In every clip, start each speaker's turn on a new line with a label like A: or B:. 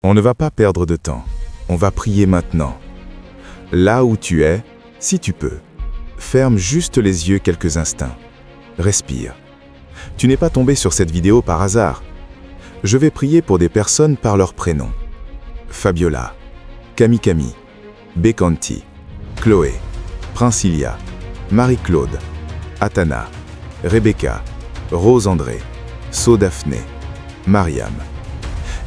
A: On ne va pas perdre de temps. On va prier maintenant. Là où tu es, si tu peux, ferme juste les yeux quelques instants. Respire. Tu n'es pas tombé sur cette vidéo par hasard. Je vais prier pour des personnes par leur prénom. Fabiola, Camille, Becanti, Chloé, Princilia, Marie-Claude, Atana, Rebecca, Rose-André, So-Daphné, Mariam.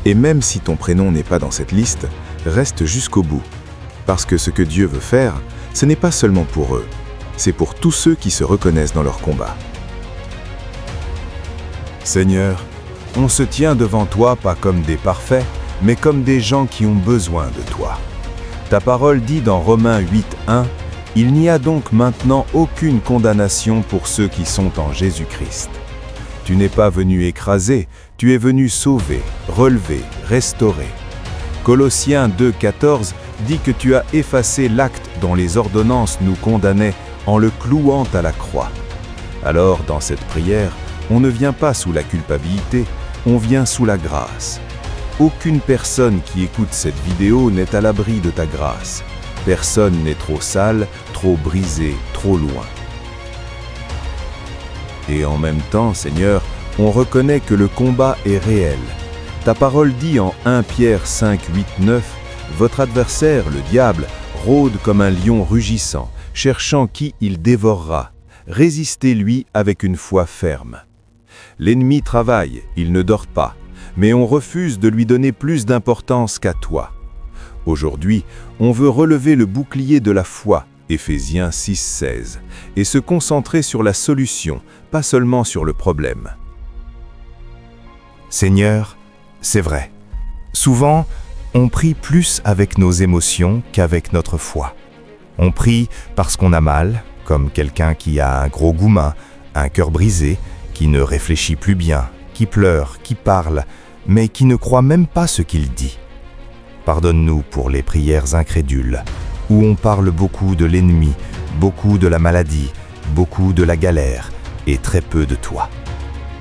A: Et même si ton prénom n'est pas dans cette liste, reste jusqu'au bout. Parce que ce que Dieu veut faire, ce n'est pas seulement pour eux, c'est pour tous ceux qui se reconnaissent dans leur combat.
B: Seigneur, on se tient devant toi pas comme des parfaits, mais comme des gens qui ont besoin de toi. Ta parole dit dans Romains 8:1, « Il n'y a donc maintenant aucune condamnation pour ceux qui sont en Jésus-Christ. » Tu n'es pas venu écraser, tu es venu sauver, relever, restaurer. Colossiens 2:14 dit que tu as effacé l'acte dont les ordonnances nous condamnaient en le clouant à la croix. Alors, dans cette prière, on ne vient pas sous la culpabilité, on vient sous la grâce. Aucune personne qui écoute cette vidéo n'est à l'abri de ta grâce. Personne n'est trop sale, trop brisé, trop loin. Et en même temps, Seigneur, on reconnaît que le combat est réel. Ta parole dit en 1 Pierre 5:8-9, « Votre adversaire, le diable, rôde comme un lion rugissant, cherchant qui il dévorera. Résistez-lui avec une foi ferme. » L'ennemi travaille, il ne dort pas, mais on refuse de lui donner plus d'importance qu'à toi. Aujourd'hui, on veut relever le bouclier de la foi, Éphésiens 6:16, et se concentrer sur la solution, pas seulement sur le problème.
C: Seigneur, c'est vrai. Souvent, on prie plus avec nos émotions qu'avec notre foi. On prie parce qu'on a mal, comme quelqu'un qui a un gros goumin, un cœur brisé, qui ne réfléchit plus bien, qui pleure, qui parle, mais qui ne croit même pas ce qu'il dit. Pardonne-nous pour les prières incrédules, où on parle beaucoup de l'ennemi, beaucoup de la maladie, beaucoup de la galère, et très peu de toi.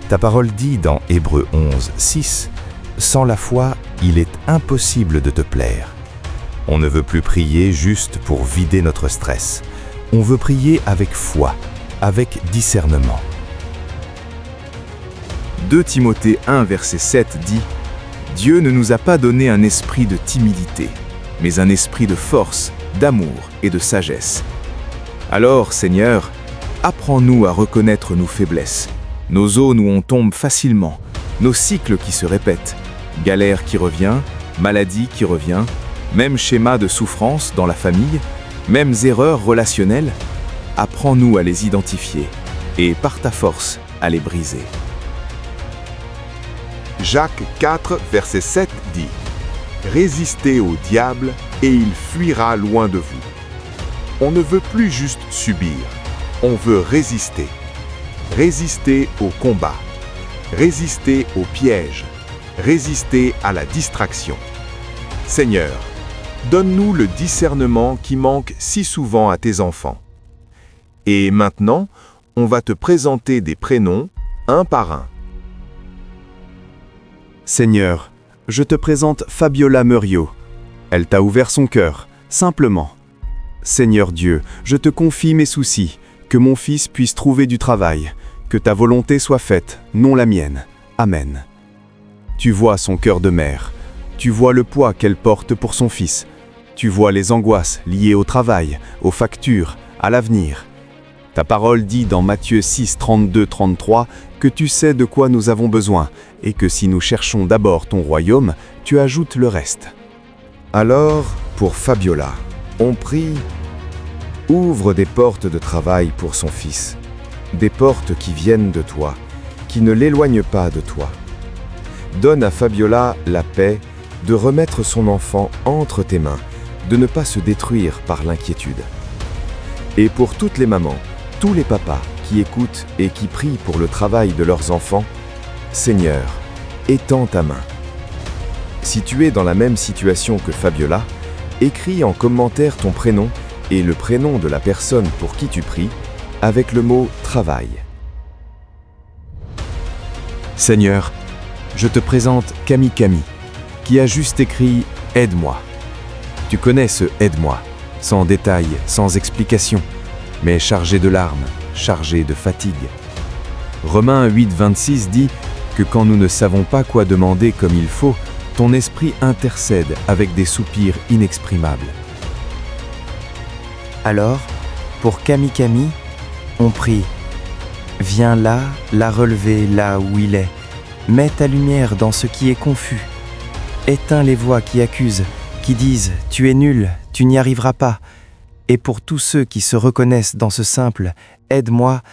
C: Ta parole dit dans Hébreux 11:6, « Sans la foi, il est impossible de te plaire. » On ne veut plus prier juste pour vider notre stress. On veut prier avec foi, avec discernement.
A: 2 Timothée 1, verset 7 dit « Dieu ne nous a pas donné un esprit de timidité, mais un esprit de force, d'amour et de sagesse. » Alors, Seigneur, apprends-nous à reconnaître nos faiblesses, nos zones où on tombe facilement, nos cycles qui se répètent, galère qui revient, maladie qui revient, même schéma de souffrance dans la famille, mêmes erreurs relationnelles. Apprends-nous à les identifier et, par ta force, à les briser.
D: Jacques 4, verset 7 dit « Résistez au diable et il fuira loin de vous. » On ne veut plus juste subir, on veut résister. Résister au combat, résister aux pièges, résister à la distraction. Seigneur, donne-nous le discernement qui manque si souvent à tes enfants. Et maintenant, on va te présenter des prénoms, un par un.
E: Seigneur, je te présente Fabiola Muriot. Elle t'a ouvert son cœur, simplement. Seigneur Dieu, je te confie mes soucis, que mon fils puisse trouver du travail, que ta volonté soit faite, non la mienne. Amen. Tu vois son cœur de mère, tu vois le poids qu'elle porte pour son fils, tu vois les angoisses liées au travail, aux factures, à l'avenir. Ta parole dit dans Matthieu 6:32-33 que tu sais de quoi nous avons besoin et que si nous cherchons d'abord ton royaume, tu ajoutes le reste.
F: Alors, pour Fabiola, on prie, ouvre des portes de travail pour son fils, des portes qui viennent de toi, qui ne l'éloignent pas de toi. Donne à Fabiola la paix de remettre son enfant entre tes mains, de ne pas se détruire par l'inquiétude. Et pour toutes les mamans, tous les papas qui écoutent et qui prient pour le travail de leurs enfants, Seigneur, étends ta main. Si tu es dans la même situation que Fabiola, écris en commentaire ton prénom et le prénom de la personne pour qui tu pries, avec le mot « travail ».
E: Seigneur, je te présente Camille, qui a juste écrit « Aide-moi ». Tu connais ce « Aide-moi », sans détail, sans explication, mais chargé de larmes, chargé de fatigue. Romains 8,26 dit que quand nous ne savons pas quoi demander comme il faut, ton esprit intercède avec des soupirs inexprimables.
G: Alors, pour Kami-Kami, on prie. Viens là, la relever là où il est. Mets ta lumière dans ce qui est confus. Éteins les voix qui accusent, qui disent « Tu es nul, tu n'y arriveras pas ». Et pour tous ceux qui se reconnaissent dans ce simple « Aide-moi »,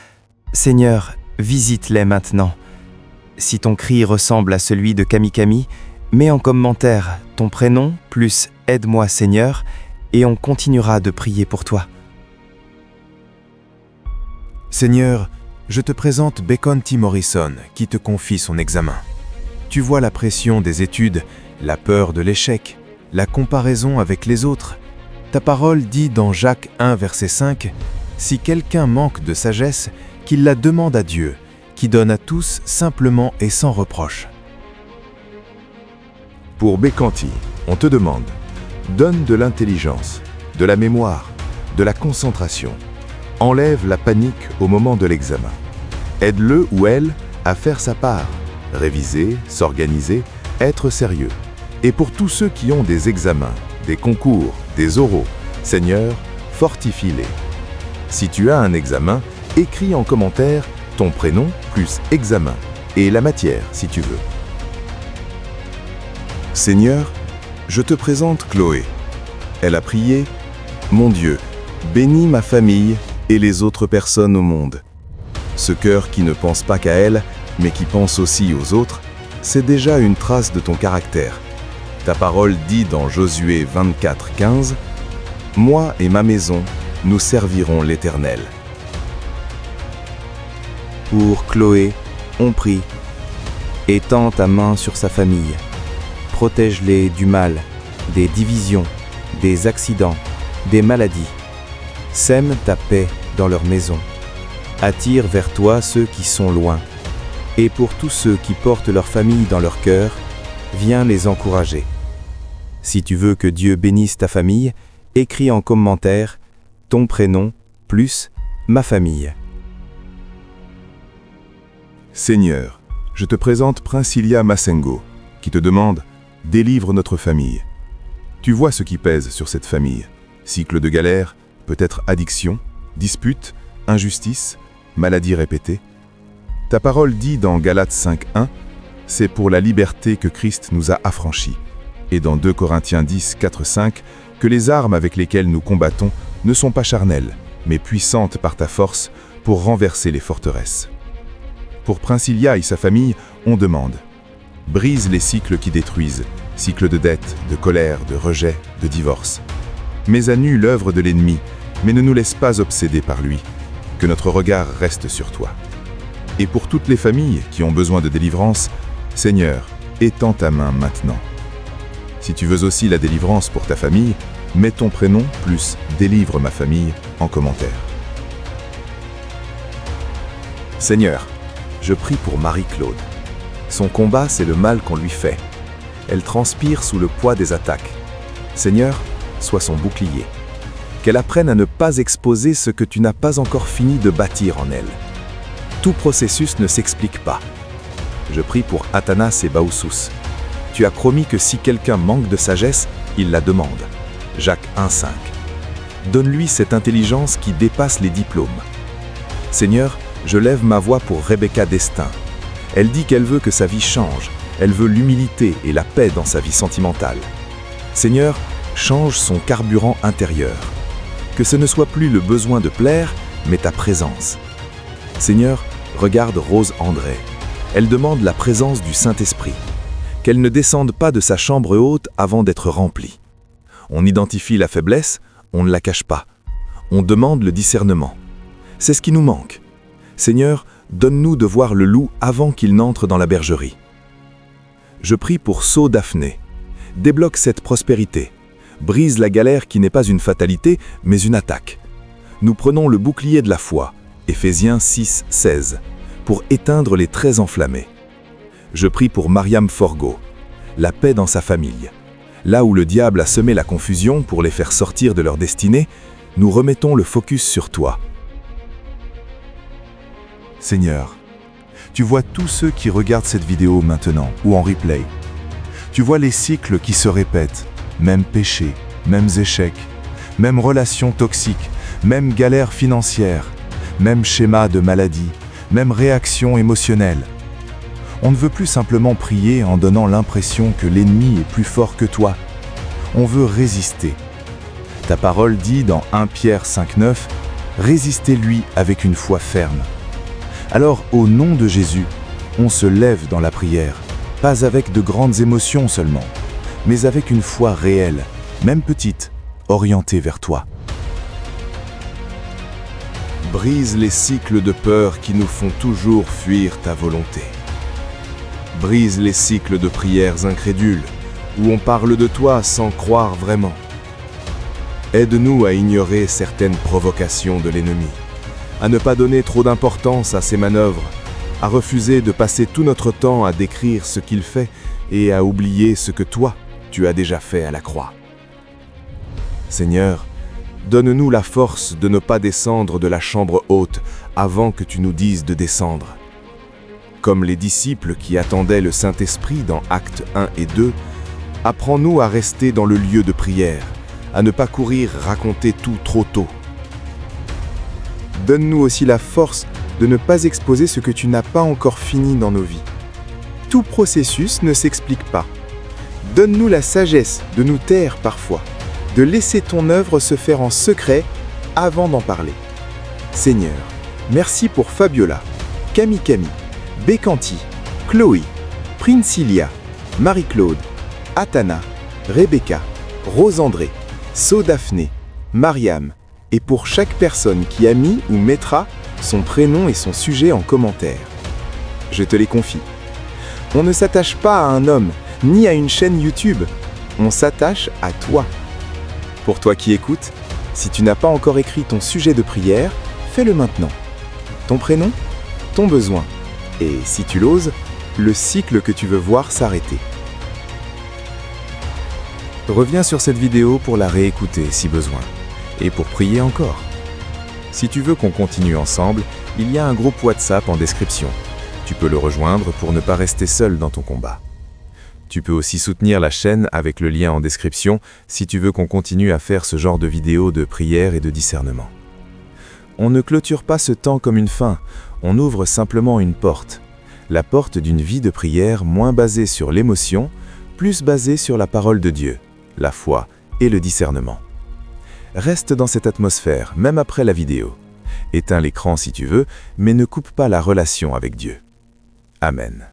G: Seigneur, visite-les maintenant. Si ton cri ressemble à celui de Kami-Kami, mets en commentaire ton prénom plus « Aide-moi Seigneur » et on continuera de prier pour toi.
B: Seigneur, je te présente Bacon T. Morrison qui te confie son examen. Tu vois la pression des études, la peur de l'échec, la comparaison avec les autres. Ta parole dit dans Jacques 1, verset 5, « Si quelqu'un manque de sagesse, qu'il la demande à Dieu, qui donne à tous simplement et sans reproche. »
A: Pour Bécanti, on te demande, donne de l'intelligence, de la mémoire, de la concentration. Enlève la panique au moment de l'examen. Aide-le ou elle à faire sa part, réviser, s'organiser, être sérieux. Et pour tous ceux qui ont des examens, des concours, des oraux, Seigneur, fortifie-les. Si tu as un examen, écris en commentaire ton prénom plus examen et la matière si tu veux. Seigneur, je te présente Chloé. Elle a prié, « Mon Dieu, bénis ma famille et les autres personnes au monde. » Ce cœur qui ne pense pas qu'à elle, mais qui pense aussi aux autres, c'est déjà une trace de ton caractère. Ta parole dit dans Josué 24, 15, « Moi et ma maison, nous servirons l'Éternel. »
G: Pour Chloé, on prie. Étends ta main sur sa famille. Protège-les du mal, des divisions, des accidents, des maladies. Sème ta paix dans leur maison. Attire vers toi ceux qui sont loin. Et pour tous ceux qui portent leur famille dans leur cœur, viens les encourager. Si tu veux que Dieu bénisse ta famille, écris en commentaire ton prénom plus ma famille.
A: Seigneur, je te présente Princilia Massengo, qui te demande « Délivre notre famille ». Tu vois ce qui pèse sur cette famille. Cycle de galère, peut-être addiction, dispute, injustice, maladie répétée. Ta parole dit dans Galates 5.1, « C'est pour la liberté que Christ nous a affranchis ». Et dans 2 Corinthiens 10, 4, 5, « Que les armes avec lesquelles nous combattons ne sont pas charnelles, mais puissantes par ta force pour renverser les forteresses. » Pour Princilia et sa famille, on demande « Brise les cycles qui détruisent, cycles de dette, de colère, de rejet, de divorce. Mets à nu l'œuvre de l'ennemi, mais ne nous laisse pas obséder par lui. Que notre regard reste sur toi. » Et pour toutes les familles qui ont besoin de délivrance, Seigneur, étends ta main maintenant. Si tu veux aussi la délivrance pour ta famille, mets ton prénom plus « Délivre ma famille » en commentaire. Seigneur, je prie pour Marie-Claude. Son combat, c'est le mal qu'on lui fait. Elle transpire sous le poids des attaques. Seigneur, sois son bouclier. Qu'elle apprenne à ne pas exposer ce que tu n'as pas encore fini de bâtir en elle. Tout processus ne s'explique pas. Je prie pour Athanas et Baoussous. Tu as promis que si quelqu'un manque de sagesse, il la demande. Jacques 1,5. Donne-lui cette intelligence qui dépasse les diplômes. Seigneur, je lève ma voix pour Rebecca Destin. Elle dit qu'elle veut que sa vie change. Elle veut l'humilité et la paix dans sa vie sentimentale. Seigneur, change son carburant intérieur. Que ce ne soit plus le besoin de plaire, mais ta présence. Seigneur, regarde Rose André. Elle demande la présence du Saint-Esprit. Qu'elle ne descende pas de sa chambre haute avant d'être remplie. On identifie la faiblesse, on ne la cache pas. On demande le discernement. C'est ce qui nous manque. Seigneur, donne-nous de voir le loup avant qu'il n'entre dans la bergerie. Je prie pour Sceau Daphné. Débloque cette prospérité. Brise la galère qui n'est pas une fatalité, mais une attaque. Nous prenons le bouclier de la foi, Éphésiens 6, 16, pour éteindre les traits enflammés. Je prie pour Mariam Forgo. la paix dans sa famille. Là où le diable a semé la confusion pour les faire sortir de leur destinée, nous remettons le focus sur toi.
B: Seigneur, tu vois tous ceux qui regardent cette vidéo maintenant ou en replay. Tu vois les cycles qui se répètent, mêmes péchés, mêmes échecs, mêmes relations toxiques, mêmes galères financières, mêmes schémas de maladie, mêmes réactions émotionnelles. On ne veut plus simplement prier en donnant l'impression que l'ennemi est plus fort que toi. On veut résister. Ta parole dit dans 1 Pierre 5,9 « Résistez-lui avec une foi ferme ». Alors, au nom de Jésus, on se lève dans la prière, pas avec de grandes émotions seulement, mais avec une foi réelle, même petite, orientée vers toi.
D: Brise les cycles de peur qui nous font toujours fuir ta volonté. Brise les cycles de prières incrédules, où on parle de toi sans croire vraiment. Aide-nous à ignorer certaines provocations de l'ennemi, à ne pas donner trop d'importance à ses manœuvres, à refuser de passer tout notre temps à décrire ce qu'il fait et à oublier ce que toi, tu as déjà fait à la croix. Seigneur, donne-nous la force de ne pas descendre de la chambre haute avant que tu nous dises de descendre. Comme les disciples qui attendaient le Saint-Esprit dans Actes 1 et 2, apprends-nous à rester dans le lieu de prière, à ne pas courir raconter tout trop tôt.
E: Donne-nous aussi la force de ne pas exposer ce que tu n'as pas encore fini dans nos vies. Tout processus ne s'explique pas. Donne-nous la sagesse de nous taire parfois, de laisser ton œuvre se faire en secret avant d'en parler. Seigneur, merci pour Fabiola, Camille, Bécanti, Chloé, Princilia, Marie-Claude, Atana, Rebecca, Rose-André, Daphné, Mariam, et pour chaque personne qui a mis ou mettra son prénom et son sujet en commentaire. Je te les confie. On ne s'attache pas à un homme, ni à une chaîne YouTube. On s'attache à toi. Pour toi qui écoutes, si tu n'as pas encore écrit ton sujet de prière, fais-le maintenant. Ton prénom, ton besoin, et si tu l'oses, le cycle que tu veux voir s'arrêter.
A: Reviens sur cette vidéo pour la réécouter si besoin, et pour prier encore. Si tu veux qu'on continue ensemble, il y a un groupe WhatsApp en description. Tu peux le rejoindre pour ne pas rester seul dans ton combat. Tu peux aussi soutenir la chaîne avec le lien en description si tu veux qu'on continue à faire ce genre de vidéos de prière et de discernement. On ne clôture pas ce temps comme une fin, on ouvre simplement une porte. La porte d'une vie de prière moins basée sur l'émotion, plus basée sur la parole de Dieu, la foi et le discernement. Reste dans cette atmosphère, même après la vidéo. Éteins l'écran si tu veux, mais ne coupe pas la relation avec Dieu. Amen.